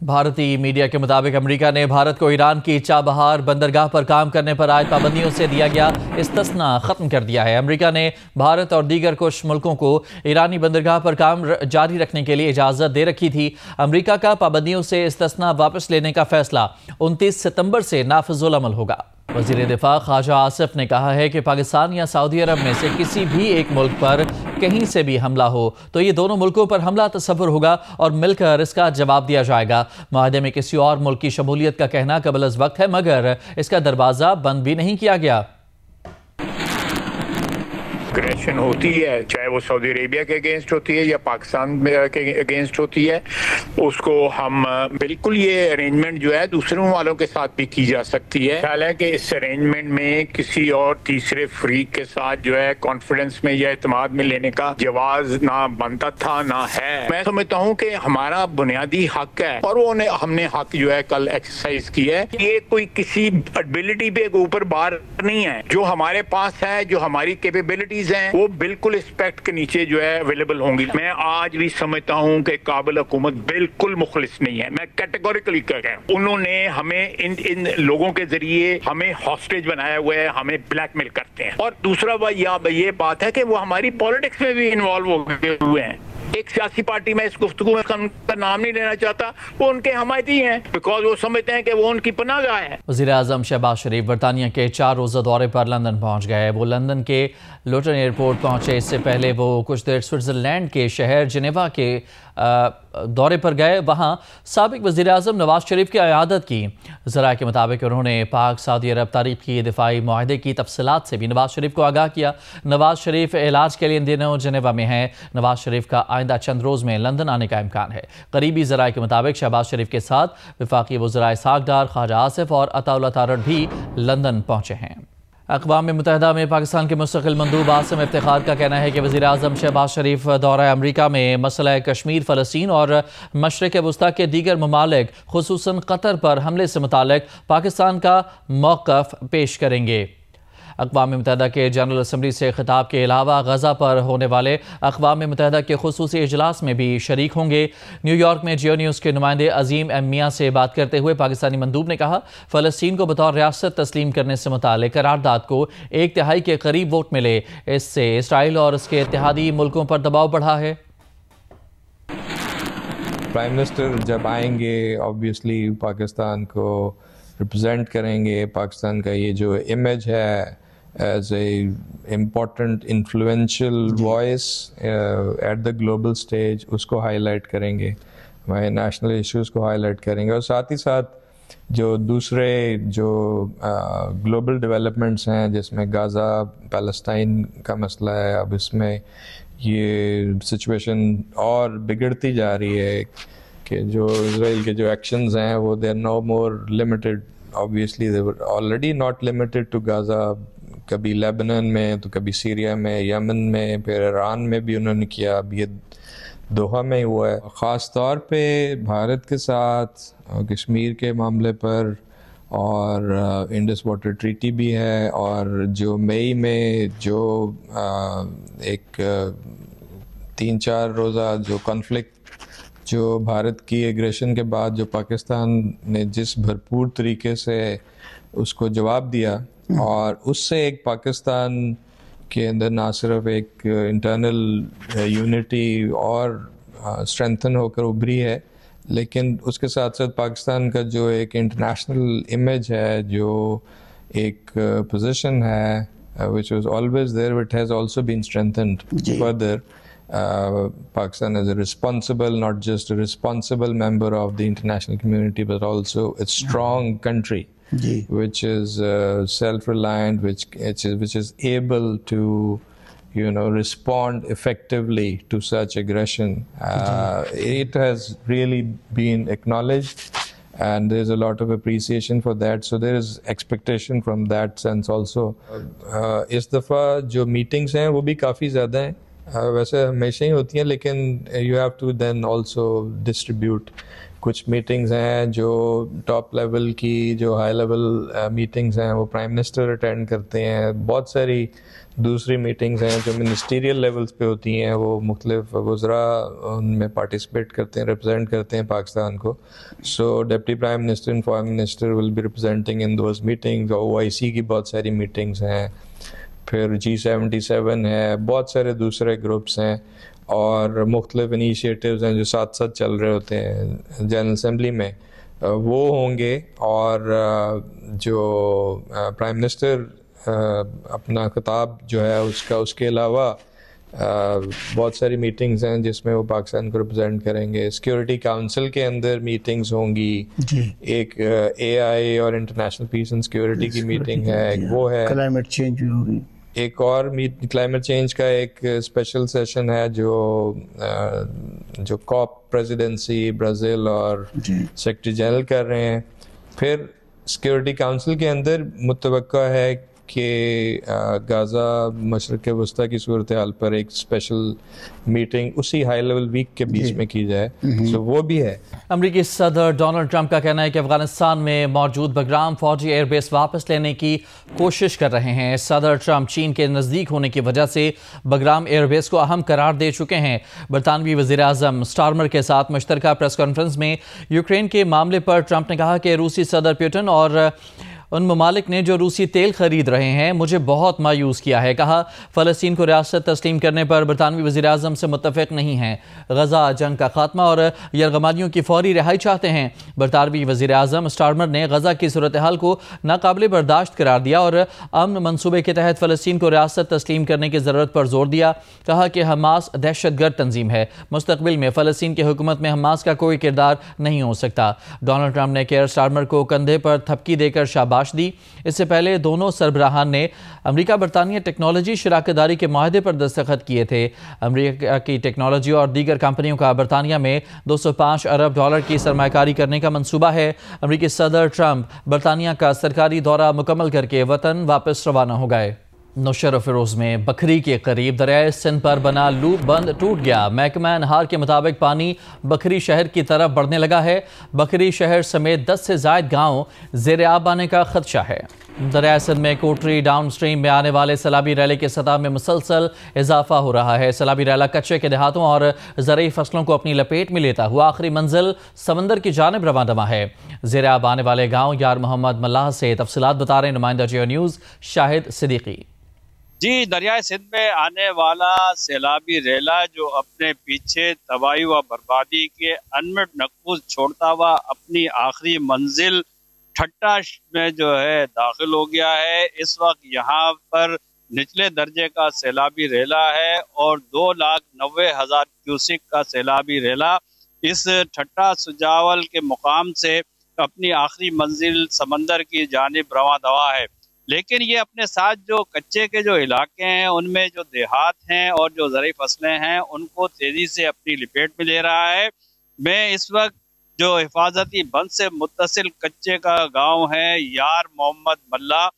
بھارتی میڈیا کے مطابق امریکہ نے بھارت کو ایران کی چابہار بندرگاہ پر کام کرنے پر عائد پابندیوں سے دیا گیا استثناء ختم کر دیا ہے۔ امریکہ نے بھارت اور دیگر کچھ ملکوں کو ایرانی بندرگاہ پر کام جاری رکھنے کے لیے اجازت دے رکھی تھی۔ امریکہ کا پابندیوں سے استثناء واپس لینے کا فیصلہ 29 ستمبر سے نافذ العمل ہوگا۔ وزیر دفاع خواجہ آصف نے کہا ہے کہ پاکستان یا سعودی عرب میں سے کسی بھی ایک ملک پر کہیں سے بھی حملہ ہو تو یہ دونوں ملکوں پر حملہ تصور ہوگا اور مل کر اس کا جواب دیا جائے گا۔ معاہدے میں کسی اور ملک کی شمولیت کا کہنا قبل از وقت ہے، مگر اس کا دروازہ بند بھی نہیں کیا گیا۔ اگریشن ہوتی ہے، چاہے وہ سعودی عربیہ کے اگینسٹ ہوتی ہے یا پاکستان کے اگینسٹ ہوتی ہے، اس کو ہم بالکل یہ ارینجمنٹ جو ہے دوسروں والوں کے ساتھ بھی کی جا سکتی ہے۔ خیال ہے کہ اس ارینجمنٹ میں کسی اور تیسرے فریق کے ساتھ جو ہے کانفیڈنس میں یا اعتماد میں لینے کا جواز نہ بنتا تھا نہ ہے۔ میں سمجھتا ہوں کہ ہمارا بنیادی حق ہے اور وہ ہم نے حق جو ہے کل ایکسرسائز کیا ہے۔ یہ کوئی کسی ایبلٹی پہ اوپر بار نہیں ہے، جو ہمارے پاس ہے، جو ہماری کیپیبلٹیز ہیں وہ بالکل اسپیکٹ کے نیچے جو ہے اویلیبل ہوں گی۔ میں آج بھی سمجھتا ہوں کہ کابل حکومت بالکل مخلص نہیں ہے، میں کیٹیگوریکلی کہہ رہا ہوں۔ انہوں نے ہمیں ان لوگوں کے ذریعے ہمیں ہاسٹیج بنایا ہوا ہے، ہمیں بلیک میل کرتے ہیں۔ اور دوسرا یہ بات ہے کہ وہ ہماری پالیٹکس میں بھی انوالو ہو گئے ہوئے ہیں۔ ایک سیاسی پارٹی میں اس گفتگو میں ان کا نام نہیں لینا چاہتا، وہ ان کے حمایتی ہیں بیکاز وہ سمجھتے ہیں کہ وہ ان کی پناہ گاہ ہے۔ وزیر اعظم شہباز شریف برطانیہ کے 4 روزہ دورے پر لندن پہنچ گئے۔ وہ لندن کے لوٹن ایئرپورٹ پہنچے۔ اس سے پہلے وہ کچھ دیر سوئٹزرلینڈ کے شہر جنیوا کے دورے پر گئے، وہاں سابق وزیر اعظم نواز شریف کی عیادت کی۔ ذرائع کے مطابق انہوں نے پاک سعودی عرب تاریخی دفاعی معاہدے کی تفصیلات سے بھی نواز شریف کو آگاہ کیا۔ نواز شریف علاج کے لیے ان دنوں جنیوا میں ہیں۔ نواز شریف کا آئندہ چند روز میں لندن آنے کا امکان ہے۔ قریبی ذرائع کے مطابق شہباز شریف کے ساتھ وفاقی وزراء اسحاق ڈار، خواجہ آصف اور عطا اللہ تارڑ بھی لندن پہنچے ہیں۔ اقوام متحدہ میں پاکستان کے مستقل مندوب عاصم افتخار کا کہنا ہے کہ وزیر اعظم شہباز شریف دورہ امریکہ میں مسئلہ کشمیر، فلسطین اور مشرق وسطیٰ کے دیگر ممالک خصوصاً قطر پر حملے سے متعلق پاکستان کا موقف پیش کریں گے۔ اقوام متحدہ کے جنرل اسمبلی سے خطاب کے علاوہ غزہ پر ہونے والے اقوام متحدہ کے خصوصی اجلاس میں بھی شریک ہوں گے۔ نیو یارک میں جیو نیوز کے نمائندے عظیم ایم میاں سے بات کرتے ہوئے پاکستانی مندوب نے کہا، فلسطین کو بطور ریاست تسلیم کرنے سے متعلق قرارداد کو 1/3 کے قریب ووٹ ملے۔ اس سے اسرائیل اور اس کے اتحادی ملکوں پر دباؤ بڑھا ہے۔ پرائم منسٹر جب آئیں گے آبویسلی پاکستان کو ریپرزینٹ کریں گے، پاکستان کا یہ جو امیج ہے as a important influential voice at the global stage، اس کو ہائی لائٹ کریں گے، ہمارے نیشنل ایشوز کو ہائی لائٹ کریں گے، اور ساتھ ہی ساتھ جو دوسرے جو گلوبل ڈیولپمنٹس ہیں جس میں غزہ پیلسٹائن کا مسئلہ ہے، اب اس میں یہ سچویشن اور بگڑتی جا رہی ہے کہ جو اسرائیل کے جو ایکشنز ہیں وہ they are no more limited، obviously they were already not limited to Gaza، کبھی لیبنان میں تو کبھی سیریا میں، یمن میں، پھر ایران میں بھی انہوں نے کیا، اب یہ دوحہ میں ہوا ہے۔ خاص طور پہ بھارت کے ساتھ کشمیر کے معاملے پر، اور انڈس واٹر ٹریٹی بھی ہے، اور جو مئی میں جو ایک 3-4 روزہ جو کنفلکٹ جو بھارت کی ایگریشن کے بعد جو پاکستان نے جس بھرپور طریقے سے اس کو جواب دیا، اور اس سے ایک پاکستان کے اندر نہ صرف ایک انٹرنل یونٹی اور اسٹرینتھن ہو کر ابھری ہے، لیکن اس کے ساتھ ساتھ پاکستان کا جو ایک انٹرنیشنل امیج ہے، جو ایک پوزیشن ہے which was always there, it has also been strengthened further. Pakistan is a responsible, not just a responsible member of the international community, but also a strong country, which is self-reliant, which is able to respond effectively to such aggression. It has really been acknowledged, and there's a lot of appreciation for that, so there is expectation from that sense also. اس دفعہ جو meetings ہیں وہ بھی کافی زیادہ ہیں، ویسے ہمیشہ ہی ہوتی ہیں، لیکن you have to then also distribute کچھ میٹنگز ہیں جو ٹاپ لیول کی، جو ہائی لیول میٹنگز ہیں وہ پرائم منسٹر اٹینڈ کرتے ہیں. بہت ساری دوسری میٹنگز ہیں جو منسٹیریل لیولز پہ ہوتی ہیں، وہ مختلف وزراء ان میں پارٹیسپیٹ کرتے ہیں، ریپرزینٹ کرتے ہیں پاکستان کو. So deputy prime minister and foreign minister will be representing in those meetings. OIC کی بہت ساری میٹنگز ہیں، پھر G77 ہے، بہت سارے دوسرے گروپس ہیں اور مختلف انیشیٹیوز ہیں جو ساتھ ساتھ چل رہے ہوتے ہیں جنرل اسمبلی میں، وہ ہوں گے. اور جو پرائم منسٹر اپنا خطاب جو ہے اس کے علاوہ بہت ساری میٹنگز ہیں جس میں وہ پاکستان کو ریپرزینٹ کریں گے. سیکیورٹی کاؤنسل کے اندر میٹنگز ہوں گی، ایک AI اور انٹرنیشنل پیس اینڈ سیکیورٹی کی میٹنگ ہے، ایک وہ ہے. کلائمیٹ چینج بھی ہوگی. ایک اور کلائمیٹ چینج کا ایک اسپیشل سیشن ہے جو COP پریزیڈنسی برازیل اور سیکرٹری جنرل کر رہے ہیں. پھر سیکیورٹی کاؤنسل کے اندر متوقع ہے کہ غازہ مشرق وسطیٰ کی صورتحال پر ایک اسپیشل میٹنگ اسی ہائی لیول ویک کے بیچ میں کی جائے. سو وہ بھی ہے. امریکی صدر ڈونلڈ ٹرمپ کا کہنا ہے کہ افغانستان میں موجود بگرام فوجی ایئر بیس واپس لینے کی کوشش کر رہے ہیں. صدر ٹرمپ چین کے نزدیک ہونے کی وجہ سے بگرام ایئر بیس کو اہم قرار دے چکے ہیں. برطانوی وزیر اعظم سٹارمر کے ساتھ مشترکہ پریس کانفرنس میں یوکرین کے معاملے پر ٹرمپ نے کہا کہ روسی صدر پیوٹن اور ان ممالک نے جو روسی تیل خرید رہے ہیں مجھے بہت مایوس کیا ہے. کہا فلسطین کو ریاست تسلیم کرنے پر برطانوی وزیر اعظم سے متفق نہیں ہیں. غزہ جنگ کا خاتمہ اور یرغمالیوں کی فوری رہائی چاہتے ہیں. برطانوی وزیر اعظم سٹارمر نے غزہ کی صورتحال کو ناقابل برداشت قرار دیا اور امن منصوبے کے تحت فلسطین کو ریاست تسلیم کرنے کی ضرورت پر زور دیا. کہا کہ حماس دہشت گرد تنظیم ہے، مستقبل میں فلسطین کی حکومت میں حماس کا کوئی کردار نہیں ہو سکتا. ڈونلڈ ٹرمپ نے کیئر سٹارمر کو کندھے پر تھپکی دے کر شاباش دی. اس سے پہلے دونوں سربراہان نے امریکہ برطانیہ ٹیکنالوجی شراکت داری کے معاہدے پر دستخط کیے تھے. امریکہ کی ٹیکنالوجی اور دیگر کمپنیوں کا برطانیہ میں $205 ارب کی سرمایہ کاری کرنے کا منصوبہ ہے. امریکی صدر ٹرمپ برطانیہ کا سرکاری دورہ مکمل کر کے وطن واپس روانہ ہو گئے. نوشہر و فیروز میں بکھری کے قریب دریائے سندھ پر بنا لوپ بند ٹوٹ گیا. محکمہ انہار کے مطابق پانی بکھری شہر کی طرف بڑھنے لگا ہے. بکھری شہر سمیت 10 سے زائد گاؤں زیر آب آنے کا خدشہ ہے. دریائے سندھ میں کوٹری ڈاؤن سٹریم میں آنے والے سیلابی ریلے کی سطح میں مسلسل اضافہ ہو رہا ہے. سیلابی ریلا کچے کے دیہاتوں اور زرعی فصلوں کو اپنی لپیٹ میں لیتا ہوا آخری منزل سمندر کی جانب رواں دواں ہے. زیر آب آنے والے گاؤں یار محمد ملاح سے تفصیلات بتا رہے ہیں نمائندہ جیو نیوز شاہد صدیقی. جی، دریائے سندھ میں آنے والا سیلابی ریلا جو اپنے پیچھے تباہی و بربادی کے انمٹ نقوص چھوڑتا ہوا اپنی آخری منزل ٹھٹا میں جو ہے داخل ہو گیا ہے. اس وقت یہاں پر نچلے درجے کا سیلابی ریلا ہے اور 2,90,000 کیوسک کا سیلابی ریلا اس ٹھٹا سجاول کے مقام سے اپنی آخری منزل سمندر کی جانب رواں دواں ہے. لیکن یہ اپنے ساتھ جو کچے کے جو علاقے ہیں ان میں جو دیہات ہیں اور جو زرعی فصلیں ہیں ان کو تیزی سے اپنی لپیٹ میں لے رہا ہے. میں اس وقت جو حفاظتی بند سے متصل کچے کا گاؤں ہے یار محمد ملاح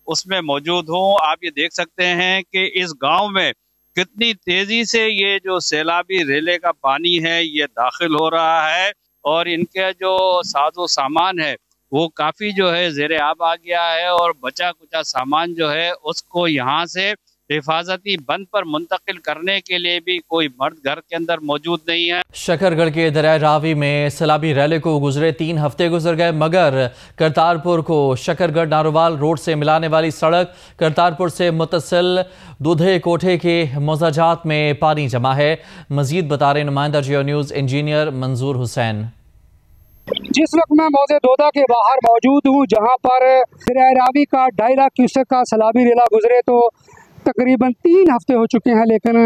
اس میں موجود ہوں. آپ یہ دیکھ سکتے ہیں کہ اس گاؤں میں کتنی تیزی سے یہ جو سیلابی ریلے کا پانی ہے یہ داخل ہو رہا ہے اور ان کے جو ساز و سامان ہے وہ کافی جو ہے زیر آب آ گیا ہے اور بچا کچا سامان جو ہے اس کو یہاں سے حفاظتی بند پر منتقل کرنے کے لیے بھی کوئی مرد گھر کے اندر موجود نہیں ہے. شکر گڑھ کے دریائے راوی میں سیلابی ریلے کو گزرے 3 ہفتے گزر گئے مگر کرتارپور کو شکر گڑھ ناروال روڈ سے ملانے والی سڑک کرتارپور سے متصل دودھے کوٹھے کے مزاجات میں پانی جمع ہے. مزید بتا رہے نمائندہ جیو نیوز انجینئر منظور حسین. جس وقت میں موضع دودھا کے باہر موجود ہوں جہاں پر دریائے راوی کا 2.5 لاکھ کیوسک کا سیلابی ریلا گزرے تو تقریباً 3 ہفتے ہو چکے ہیں لیکن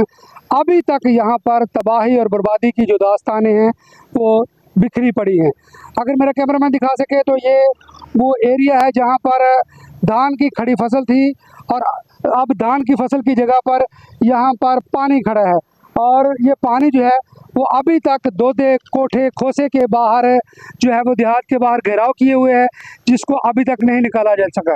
ابھی تک یہاں پر تباہی اور بربادی کی جو داستانیں ہیں وہ بکھری پڑی ہیں. اگر میرا کیمرہ مین دکھا سکے تو یہ وہ ایریا ہے جہاں پر دھان کی کھڑی فصل تھی اور اب دھان کی فصل کی جگہ پر یہاں پر پانی کھڑا ہے اور یہ پانی جو ہے وہ ابھی تک دودھے کوٹھے کھوسے کے باہر جو ہے وہ دیہات کے باہر گھیراؤ کیے ہوئے ہے جس کو ابھی تک نہیں نکالا جا سکا.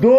2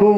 2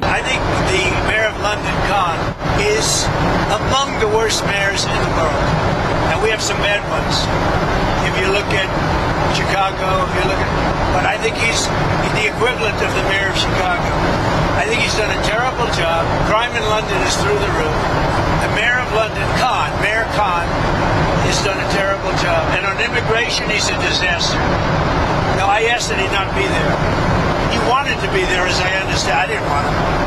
I think the mayor of London, Khan, is among the worst mayors in the world, and we have some bad ones. If you look at Chicago, but I think he's the equivalent of the mayor of Chicago. I think he's done a terrible job. Crime in London is through the roof. The mayor of London, Mayor Khan, has done a terrible job. And on immigration, he's a disaster. Now, I asked that he not be there. He wanted to be there, as I understand. I didn't want him.